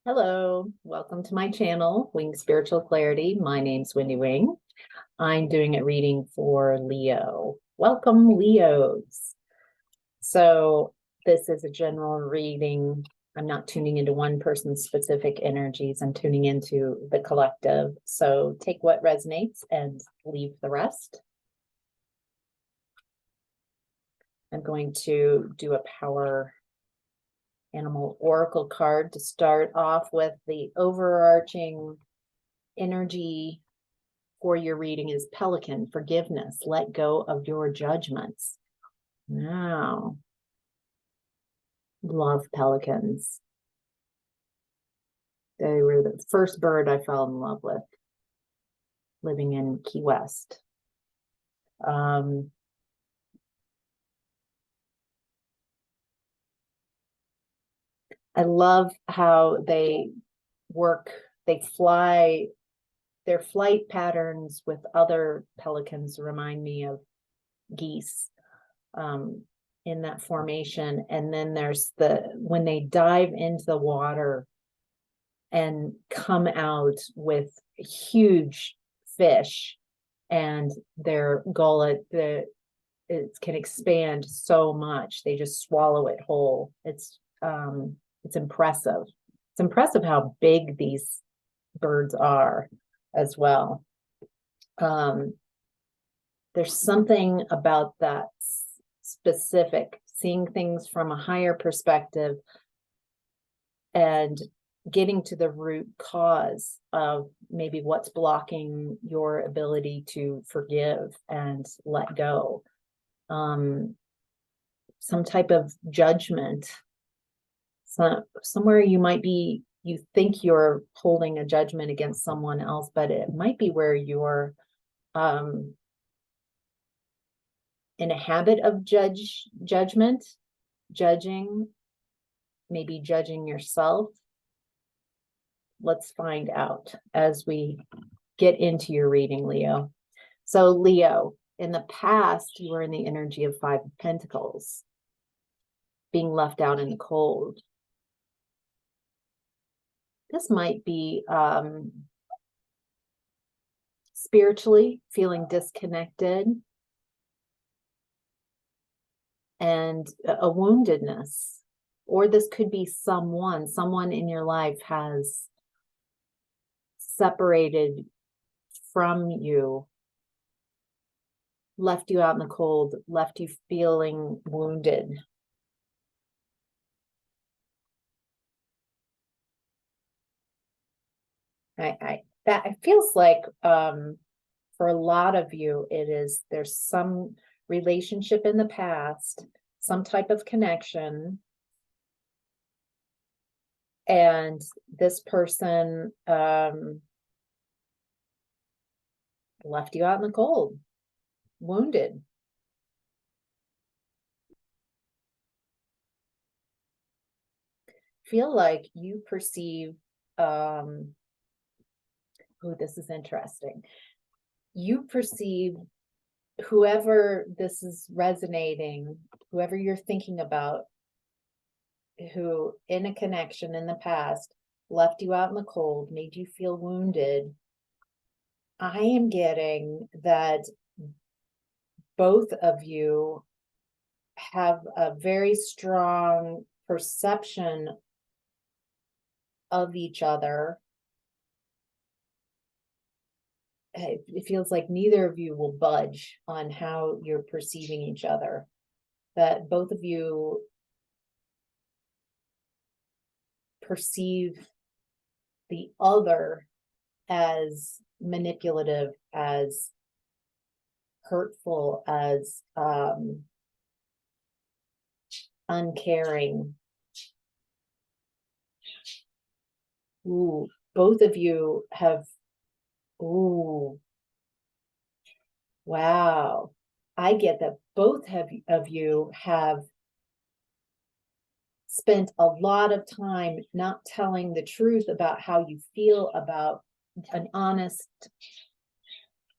Hello, welcome to my channel, Wing Spiritual Clarity. My name's Wendy Wing. I'm doing a reading for Leo. Welcome, Leos. So this is a general reading. I'm not tuning into one person's specific energies. I'm tuning into the collective. So take what resonates and leave the rest. I'm going to do a power animal oracle card to start off with. The overarching energy for your reading is Pelican, forgiveness, let go of your judgments. Wow. Love pelicans. They were the first bird I fell in love with living in Key West. I love how they work, they fly, their flight patterns with other pelicans remind me of geese in that formation. And then there's when they dive into the water and come out with huge fish, and their gullet, it can expand so much. They just swallow it whole. It's impressive. It's impressive how big these birds are as well. There's something about that specific, seeing things from a higher perspective and getting to the root cause of maybe what's blocking your ability to forgive and let go. Some type of judgment. Somewhere you think you're holding a judgment against someone else, but it might be where you're in a habit of judgment, maybe judging yourself. Let's find out as we get into your reading, Leo. So Leo, in the past, you were in the energy of Five of Pentacles, being left out in the cold. This might be spiritually feeling disconnected and a woundedness. Or this could be someone in your life has separated from you, left you out in the cold, left you feeling wounded. That it feels like for a lot of you, there's some relationship in the past, some type of connection, and this person left you out in the cold, wounded. Feel like you perceive, this is interesting. You perceive whoever this is resonating, whoever you're thinking about, who in a connection in the past left you out in the cold, made you feel wounded. I am getting that both of you have a very strong perception of each other. It feels like neither of you will budge on how you're perceiving each other, that both of you perceive the other as manipulative, as hurtful, as uncaring. Ooh, both of you have, ooh, wow. I get that both of you have spent a lot of time not telling the truth about how you feel, about an honest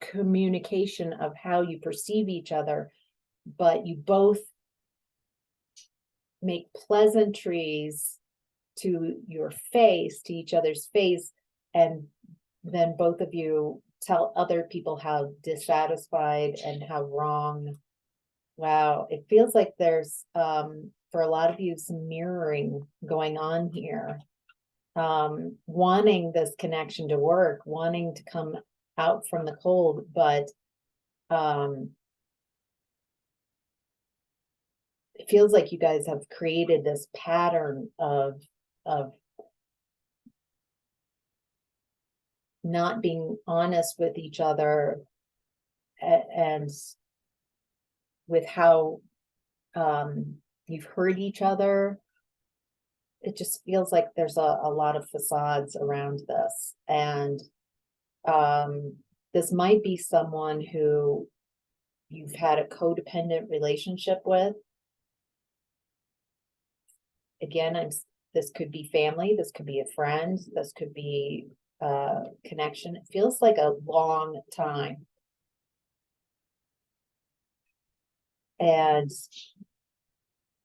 communication of how you perceive each other, but you both make pleasantries to your face, to each other's face, and then both of you tell other people how dissatisfied and how wrong. Wow, it feels like there's for a lot of you some mirroring going on here. Wanting this connection to work, wanting to come out from the cold, but it feels like you guys have created this pattern of not being honest with each other and with how you've hurt each other. It just feels like there's a lot of facades around this. And this might be someone who you've had a codependent relationship with. Again, this could be family, this could be a friend, this could be a connection. It feels like a long time. And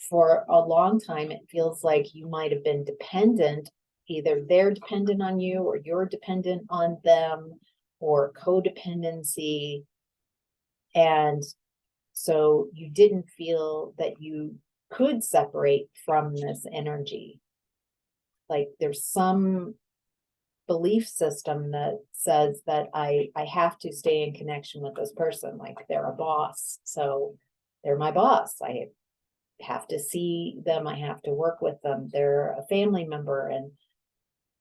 for a long time, it feels like you might have been dependent. Either they're dependent on you or you're dependent on them, or codependency. And so you didn't feel that you could separate from this energy. Like there's some belief system that says that I have to stay in connection with this person, like they're a boss. So they're my boss. I have to see them. I have to work with them. They're a family member. And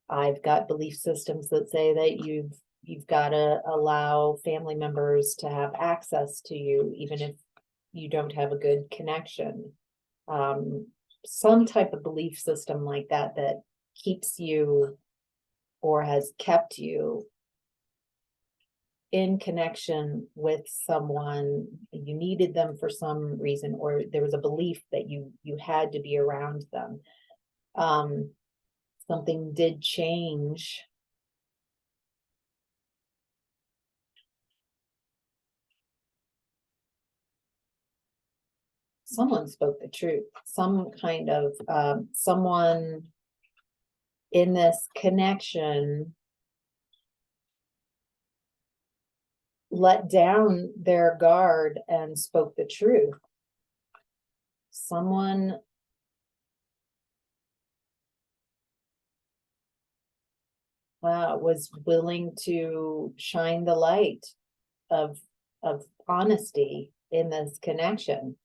I've got belief systems that say that you've got to allow family members to have access to you, even if you don't have a good connection. Some type of belief system like that keeps you or has kept you in connection with someone. You needed them for some reason, or there was a belief that you had to be around them. Something did change. Someone spoke the truth. Some kind of someone in this connection let down their guard and spoke the truth. Someone was willing to shine the light of honesty in this connection.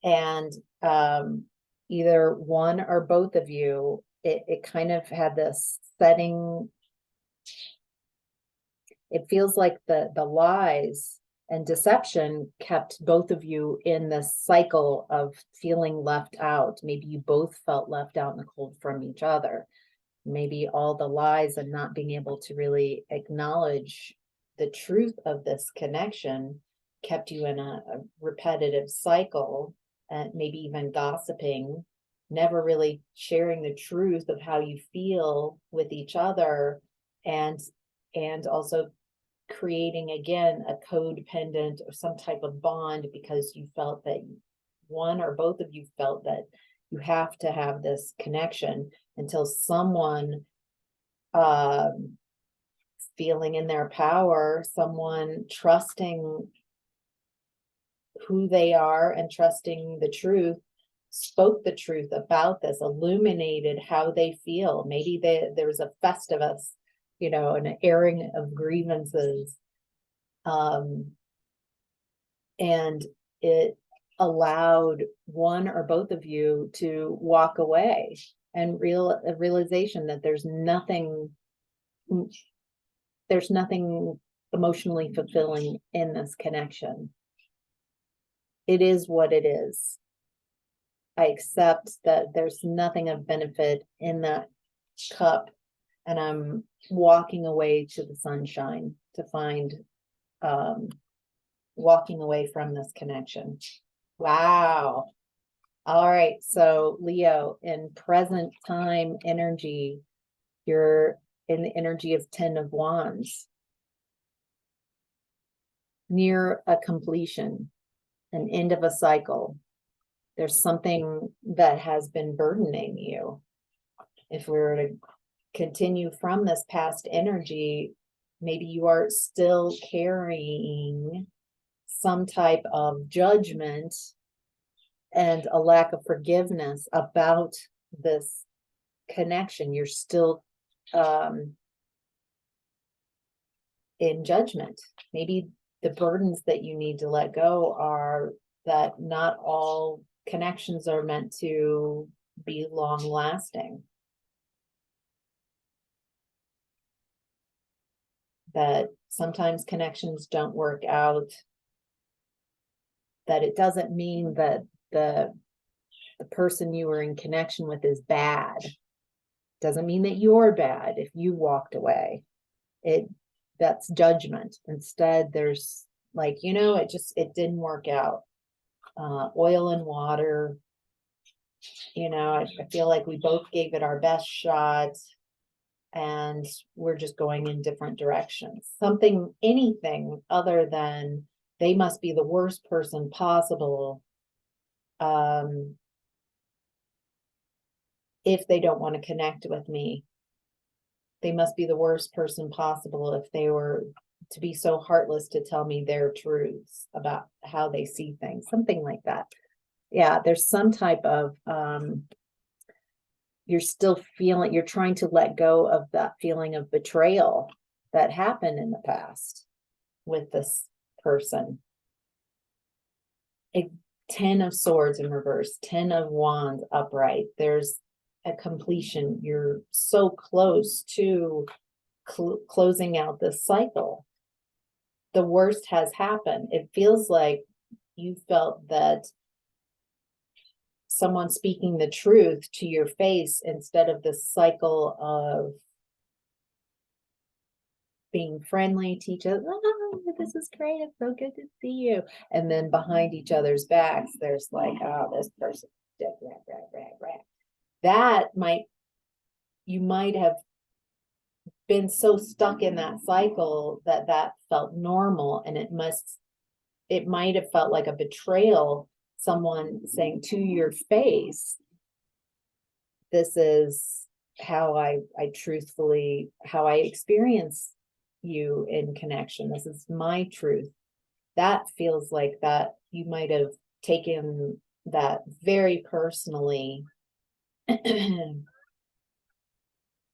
And either one or both of you, it kind of had this setting. It feels like the lies and deception kept both of you in this cycle of feeling left out. Maybe you both felt left out in the cold from each other. Maybe all the lies and not being able to really acknowledge the truth of this connection kept you in a repetitive cycle, and maybe even gossiping, never really sharing the truth of how you feel with each other, and also creating again a codependent or some type of bond because you felt that one or both of you felt that you have to have this connection until someone feeling in their power, someone trusting who they are and trusting the truth, spoke the truth about this, illuminated how they feel. Maybe there was a Festivus, an airing of grievances. And it allowed one or both of you to walk away and a realization that there's nothing emotionally fulfilling in this connection. It is what it is. I accept that there's nothing of benefit in that cup, and I'm walking away to the sunshine to find walking away from this connection. Wow. All right. So Leo, in present time energy, you're in the energy of 10 of Wands, near a completion, an end of a cycle. There's something that has been burdening you. If we were to continue from this past energy, maybe you are still carrying some type of judgment and a lack of forgiveness about this connection. You're still in judgment. Maybe the burdens that you need to let go are that not all connections are meant to be long lasting. That sometimes connections don't work out. That it doesn't mean that the person you were in connection with is bad. Doesn't mean that you're bad if you walked away. That's judgment. Instead, there's like, it didn't work out. Oil and water. I feel like we both gave it our best shot, and we're just going in different directions. Anything other than they must be the worst person possible if they don't want to connect with me. They must be the worst person possible if they were to be so heartless to tell me their truths about how they see things, something like that. Yeah, there's some type of, you're trying to let go of that feeling of betrayal that happened in the past with this person. 10 of Swords in reverse, 10 of Wands upright. There's a completion. You're so close to closing out this cycle. The worst has happened. It feels like you felt that someone speaking the truth to your face instead of this cycle of being friendly to each other. Oh, this is great. It's so good to see you. And then behind each other's backs, there's like, oh, this person, that you might have been so stuck in that cycle that felt normal, and it might have felt like a betrayal, someone saying to your face, this is how I experience you in connection. This is my truth. That feels like that you might have taken that very personally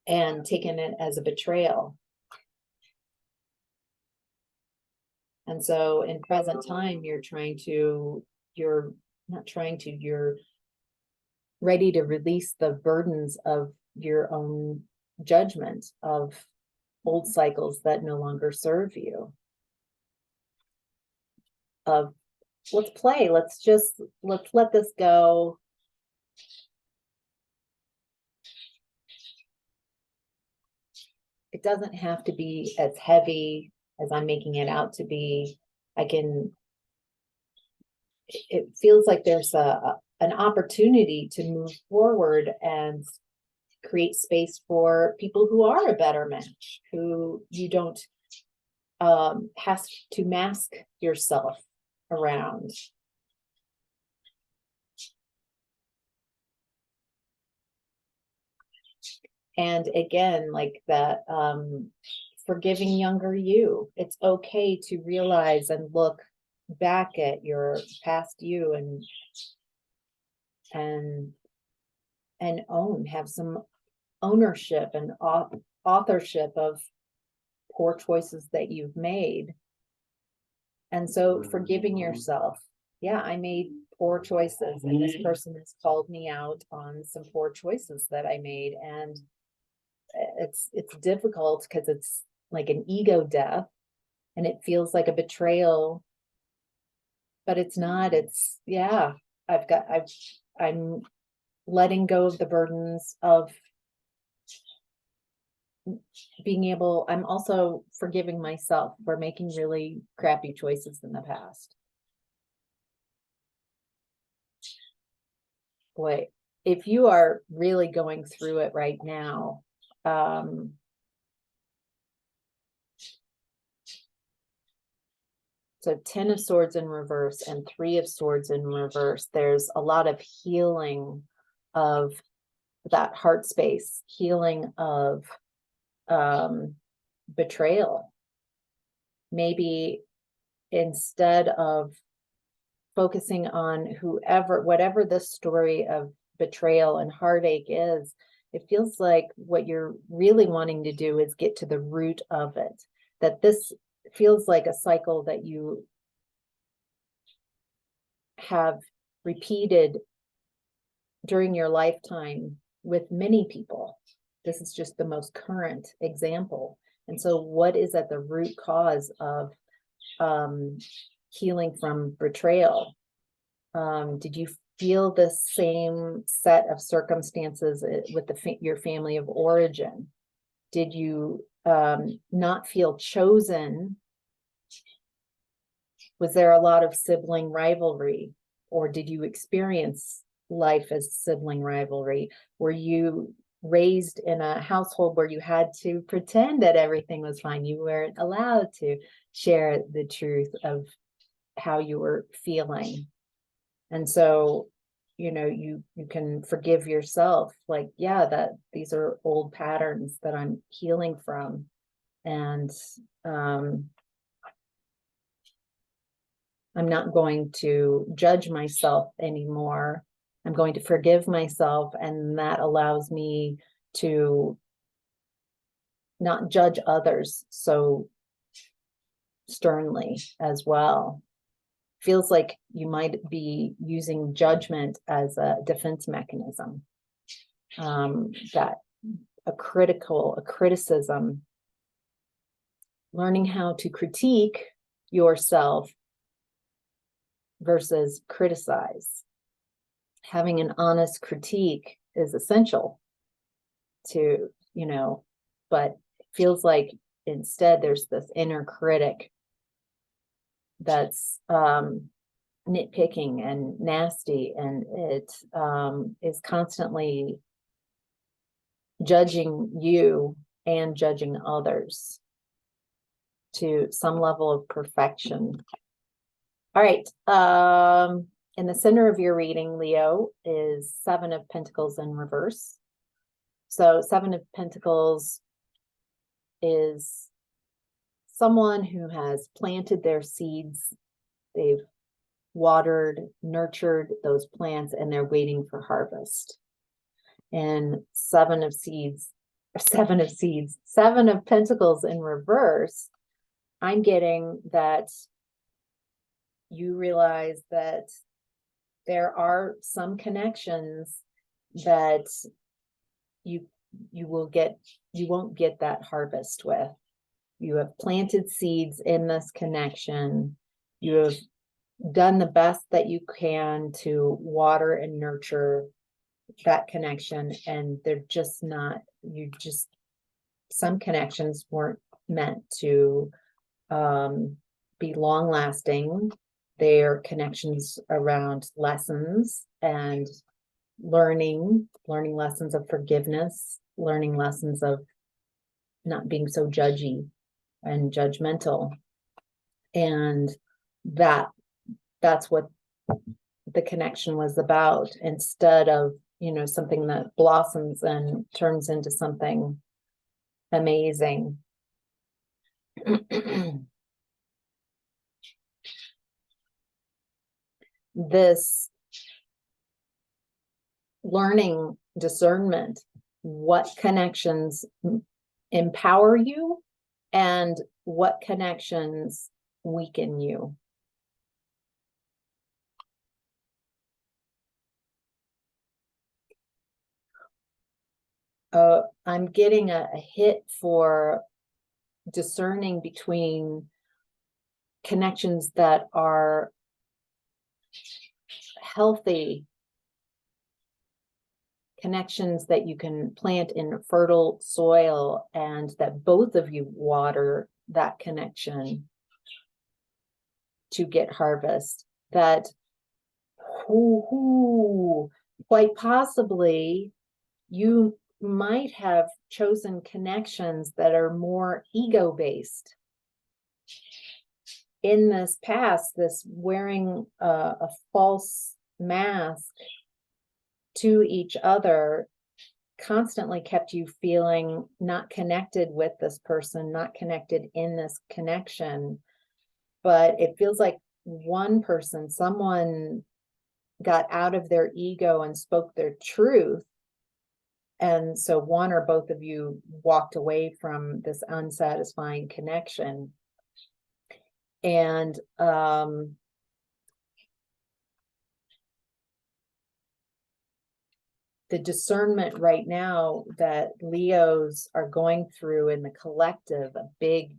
and taken it as a betrayal. And so in present time, you're ready to release the burdens of your own judgment of old cycles that no longer serve you. Let's play. Let's let this go. It doesn't have to be as heavy as I'm making it out to be. It feels like there's an opportunity to move forward and create space for people who are a better match, who you don't have to mask yourself around. And again, like that, forgiving younger you. It's okay to realize and look back at your past you and have some ownership and authorship of poor choices that you've made. And so forgiving yourself. Yeah, I made poor choices, and this person has called me out on some poor choices that I made. And it's difficult because it's like an ego death and it feels like a betrayal, but it's not. I'm letting go of the burdens of I'm also forgiving myself for making really crappy choices in the past. Boy, if you are really going through it right now, So 10 of Swords in reverse and 3 of Swords in reverse. There's a lot of healing of that heart space, healing of betrayal. Maybe instead of focusing on whatever the story of betrayal and heartache is, it feels like what you're really wanting to do is get to the root of it. That this feels like a cycle that you have repeated during your lifetime with many people. This is just the most current example. And so what is at the root cause of healing from betrayal? Did you feel the same set of circumstances with your family of origin? Did you not feel chosen? Was there a lot of sibling rivalry, or did you experience life as sibling rivalry? Were you raised in a household where you had to pretend that everything was fine? You weren't allowed to share the truth of how you were feeling. And so, you can forgive yourself, like, yeah, that these are old patterns that I'm healing from. And I'm not going to judge myself anymore. I'm going to forgive myself. And that allows me to not judge others so sternly as well. Feels like you might be using judgment as a defense mechanism. That a criticism, learning how to critique yourself versus criticize. Having an honest critique is essential to, but it feels like instead there's this inner critic that's nitpicking and nasty, and it is constantly judging you and judging others to some level of perfection. All right. In the center of your reading, Leo, is 7 of Pentacles in reverse. So 7 of Pentacles is someone who has planted their seeds. They've watered, nurtured those plants, and they're waiting for harvest. And 7 of Pentacles in reverse, I'm getting that you realize that there are some connections that you won't get that harvest with. You have planted seeds in this connection. You have done the best that you can to water and nurture that connection, and they're just not, some connections weren't meant to be long lasting. They're connections around lessons and learning lessons of forgiveness, learning lessons of not being so judgy and judgmental. And that's what the connection was about, instead of, something that blossoms and turns into something amazing. This learning discernment, what connections empower you and what connections weaken you. I'm getting a hit for discerning between connections that are healthy, connections that you can plant in fertile soil, and that both of you water that connection to get harvest. That quite possibly you might have chosen connections that are more ego-based. in this past, this wearing a false mask to each other constantly kept you feeling not connected with this person, not connected in this connection. But it feels like one person, someone got out of their ego and spoke their truth. And so one or both of you walked away from this unsatisfying connection. And the discernment right now that Leos are going through in the collective, a big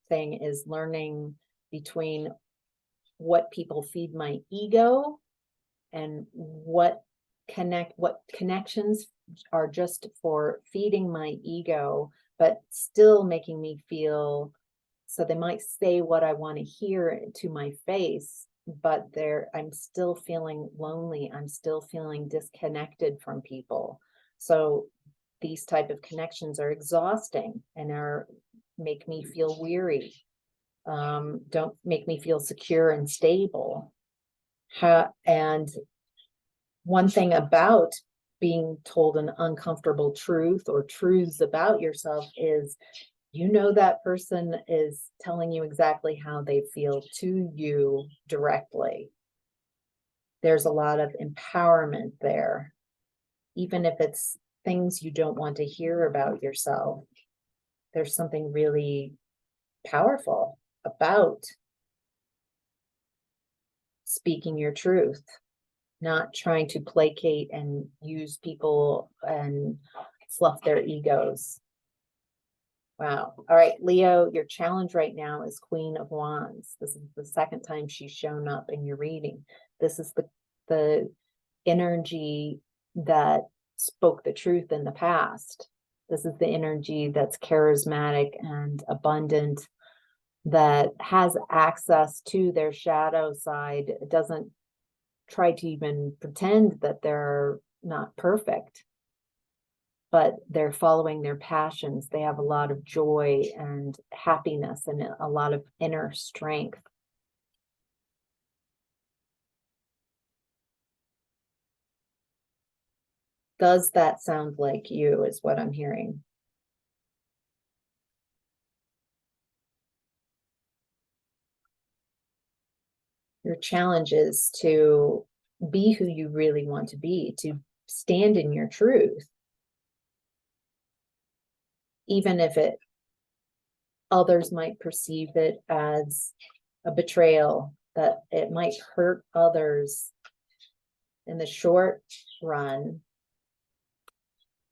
thing is learning between what people feed my ego and what connections are just for feeding my ego, but still making me feel, so they might say what I want to hear to my face, but I'm still feeling lonely. I'm still feeling disconnected from people. So these type of connections are exhausting and make me feel weary. Don't make me feel secure and stable. And one thing about being told an uncomfortable truth or truths about yourself is, that person is telling you exactly how they feel to you directly. There's a lot of empowerment there, even if it's things you don't want to hear about yourself. There's something really powerful about speaking your truth, not trying to placate and use people and fluff their egos. Wow. All right, Leo, your challenge right now is Queen of Wands. This is the second time she's shown up in your reading. This is the energy that spoke the truth in the past. This is the energy that's charismatic and abundant, that has access to their shadow side. It doesn't try to even pretend that they're not perfect, but they're following their passions. They have a lot of joy and happiness and a lot of inner strength. Does that sound like you, is what I'm hearing? Your challenge is to be who you really want to be, to stand in your truth, even if others might perceive it as a betrayal, that it might hurt others in the short run,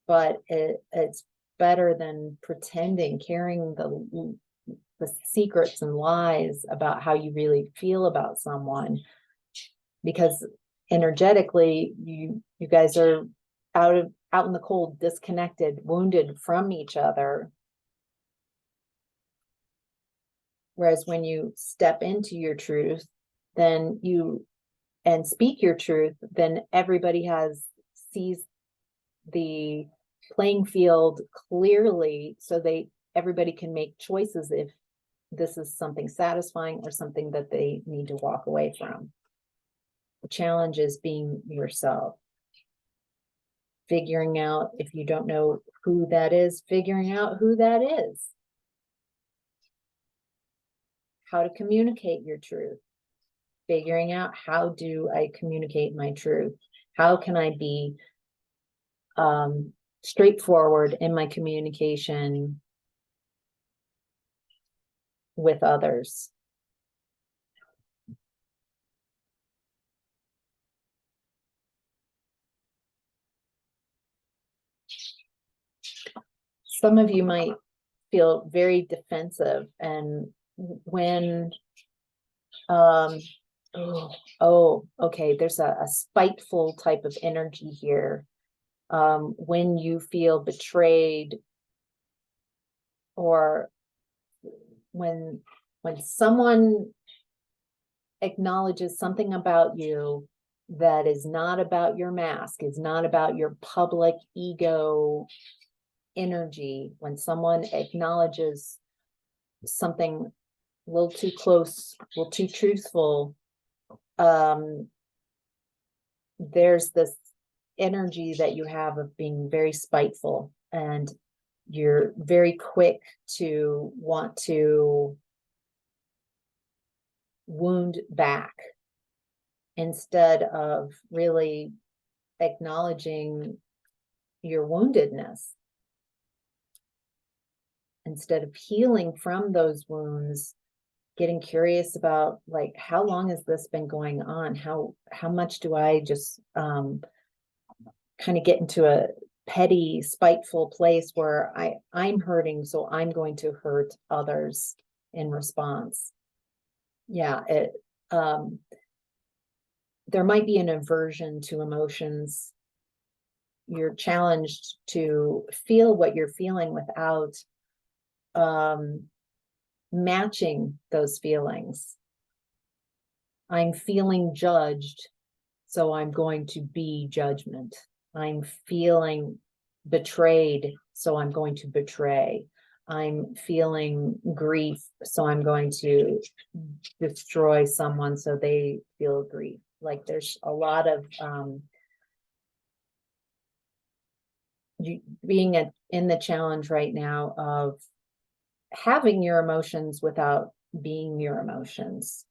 but it's better than pretending, carrying the secrets and lies about how you really feel about someone, because energetically you guys are out in the cold, disconnected, wounded from each other. Whereas when you step into your truth, then and speak your truth, then everybody sees the playing field clearly, so everybody can make choices if this is something satisfying or something that they need to walk away from. The challenge is being yourself, figuring out, if you don't know who that is, figuring out who that is, how to communicate your truth, figuring out, how do I communicate my truth? How can I be straightforward in my communication with others? Some of you might feel very defensive, and when okay, there's a spiteful type of energy here. When you feel betrayed, or when someone acknowledges something about you that is not about your mask, is not about your public ego energy, when someone acknowledges something a little too close, a little too truthful. There's this energy that you have of being very spiteful, and you're very quick to want to wound back instead of really acknowledging your woundedness. Instead of healing from those wounds, getting curious about, like, how long has this been going on? How much do I just kind of get into a petty, spiteful place where I'm hurting, so I'm going to hurt others in response. Yeah, there might be an aversion to emotions. You're challenged to feel what you're feeling without matching those feelings. I'm feeling judged, so I'm going to be judgment. I'm feeling betrayed, so I'm going to betray. I'm feeling grief, so I'm going to destroy someone so they feel grief. Like, there's a lot of being in the challenge right now of having your emotions without being your emotions.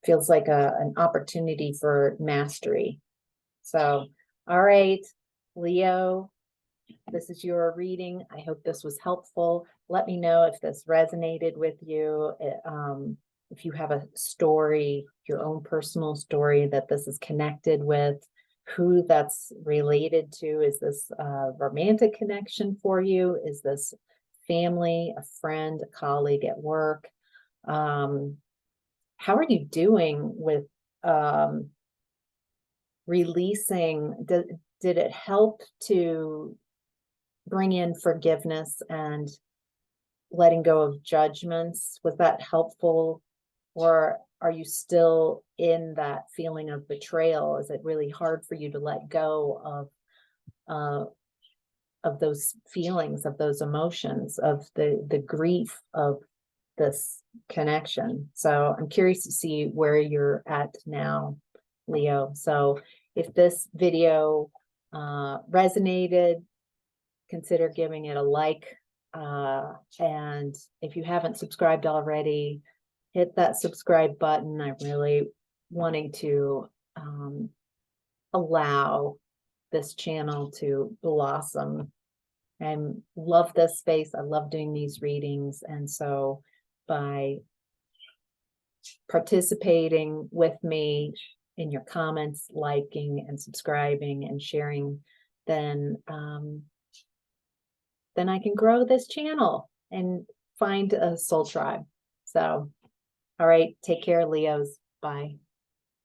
Feels like an opportunity for mastery. So, all right, Leo, this is your reading. I hope this was helpful. Let me know if this resonated with you. If you have a story, your own personal story that this is connected with, who that's related to. Is this a romantic connection for you? Is this family, a friend, a colleague at work? How are you doing with releasing? Did it help to bring in forgiveness and letting go of judgments? Was that helpful? Or are you still in that feeling of betrayal? Is it really hard for you to let go of those feelings, of those emotions, of the grief of this connection? So I'm curious to see where you're at now, Leo. So if this video resonated, consider giving it a like. And if you haven't subscribed already, hit that subscribe button. I'm really wanting to allow this channel to blossom. I love this space. I love doing these readings. And so by participating with me in your comments, liking and subscribing and sharing, then I can grow this channel and find a soul tribe. So, all right, take care, Leos. Bye.